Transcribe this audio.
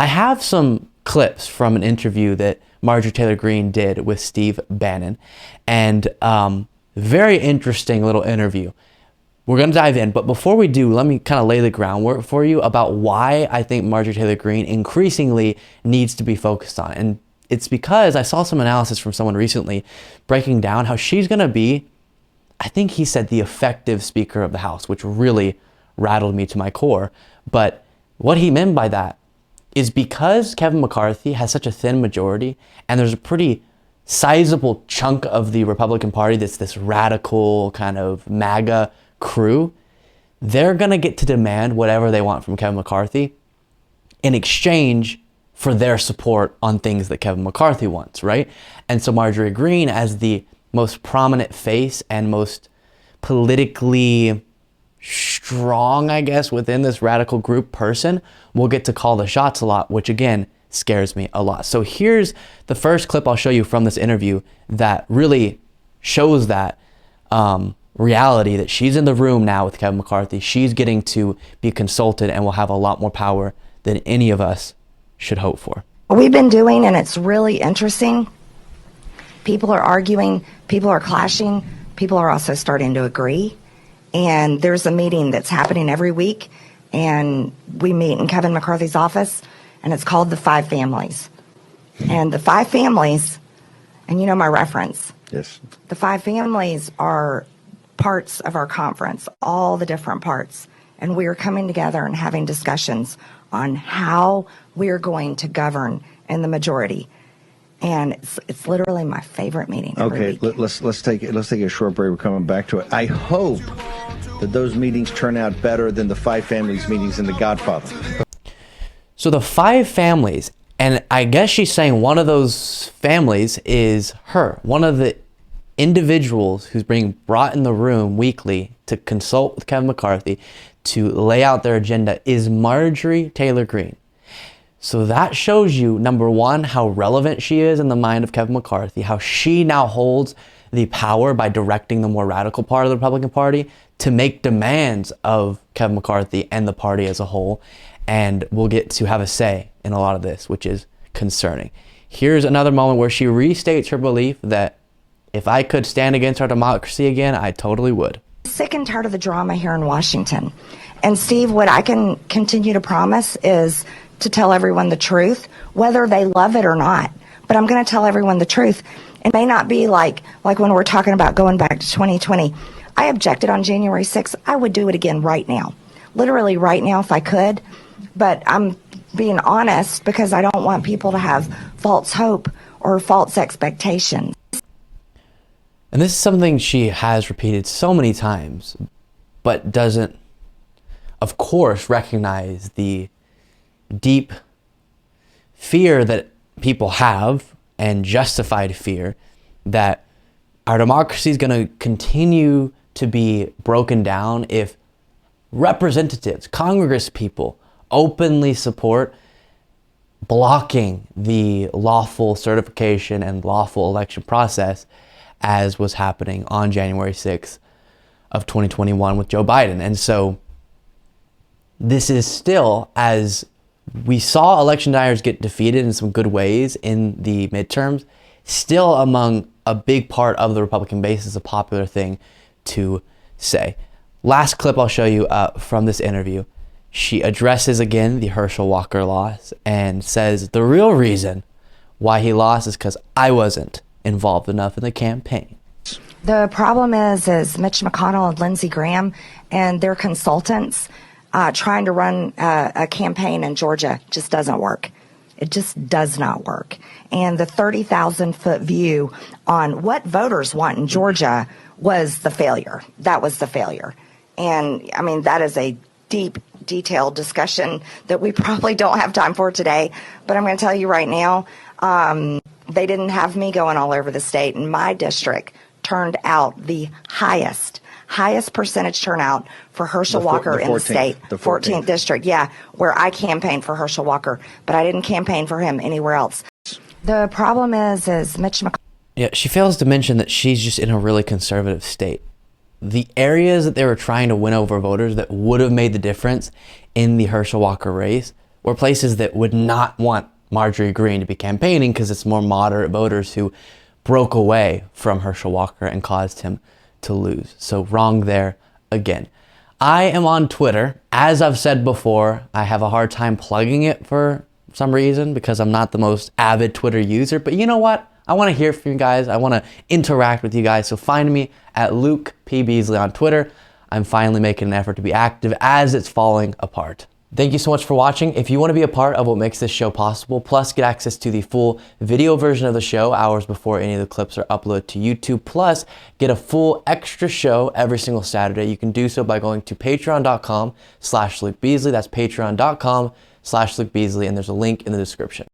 I have some clips from an interview that Marjorie Taylor Greene did with Steve Bannon, and very interesting little interview. We're going to dive in, but before we do, let me kind of lay the groundwork for you about why I think Marjorie Taylor Greene increasingly needs to be focused on. And it's because I saw some analysis from someone recently breaking down how she's going to be, I think he said, the effective Speaker of the House, which really rattled me to my core. But what he meant by that is because Kevin McCarthy has such a thin majority, and there's a pretty sizable chunk of the Republican Party that's this radical kind of MAGA crew, they're going to get to demand whatever they want from Kevin McCarthy in exchange for their support on things that Kevin McCarthy wants, right? And so Marjorie Greene, as the most prominent face and most politically strong, I guess, within this radical group person, will get to call the shots a lot, which again scares me a lot. So here's the first clip I'll show you from this interview that really shows that reality, that she's in the room now with Kevin McCarthy. She's getting to be consulted and will have a lot more power than any of us should hope for. What we've been doing, and it's really interesting, people are arguing, people are clashing, people are also starting to agree. And there's a meeting that's happening every week, and we meet in Kevin McCarthy's office, and it's called the Five Families. And the Five Families, and you know my reference. Yes. The Five Families are parts of our conference, all the different parts. And we are coming together and having discussions on how we're going to govern in the majority. And it's literally my favorite meeting every week. Let's take a short break. We're coming back to it. I hope that those meetings turn out better than the Five Families meetings in The Godfather. So the Five Families, and I guess she's saying one of those families is her, one of the individuals who's being brought in the room weekly to consult with Kevin McCarthy to lay out their agenda is Marjorie Taylor Greene. So that shows you, number one, how relevant she is in the mind of Kevin McCarthy, how she now holds the power by directing the more radical part of the Republican Party to make demands of Kevin McCarthy and the party as a whole. And we'll get to have a say in a lot of this, which is concerning. Here's another moment where she restates her belief that if I could stand against our democracy again, I totally would. Sick and tired of the drama here in Washington. And Steve, what I can continue to promise is to tell everyone the truth, whether they love it or not. But I'm going to tell everyone the truth. It may not be like when we're talking about going back to 2020. I objected on January 6th. I would do it again right now. Literally right now if I could. But I'm being honest because I don't want people to have false hope or false expectations. And this is something she has repeated so many times, but doesn't, of course, recognize the deep fear that people have, and justified fear, that our democracy is going to continue to be broken down if representatives, Congress people, openly support blocking the lawful certification and lawful election process, as was happening on January 6th of 2021 with Joe Biden. And so this is still, as we saw election deniers get defeated in some good ways in the midterms, still among a big part of the Republican base is a popular thing to say. Last clip I'll show you from this interview. She addresses again the Herschel Walker loss and says the real reason why he lost is because I wasn't involved enough in the campaign. The problem is Mitch McConnell and Lindsey Graham and their consultants trying to run a campaign in Georgia just doesn't work. It just does not work. And the 30,000-foot view on what voters want in Georgia was the failure. That was the failure. And, I mean, that is a deep, detailed discussion that we probably don't have time for today. But I'm going to tell you right now, they didn't have me going all over the state. And my district turned out the highest percentage turnout for Herschel Walker in the state. The 14th district, yeah, where I campaigned for Herschel Walker, but I didn't campaign for him anywhere else. The problem is Mitch McConnell. Yeah, she fails to mention that she's just in a really conservative state. The areas that they were trying to win over voters that would have made the difference in the Herschel Walker race were places that would not want Marjorie Greene to be campaigning because it's more moderate voters who broke away from Herschel Walker and caused him to lose. So wrong there again. I am on Twitter. As I've said before, I have a hard time plugging it for some reason because I'm not the most avid Twitter user, but you know what? I want to hear from you guys. I want to interact with you guys. So find me at Luke P. Beasley on Twitter. I'm finally making an effort to be active as it's falling apart. Thank you so much for watching. If you want to be a part of what makes this show possible, plus get access to the full video version of the show hours before any of the clips are uploaded to YouTube, plus get a full extra show every single Saturday, you can do so by going to patreon.com/Luke Beasley. That's patreon.com/Luke Beasley, and there's a link in the description.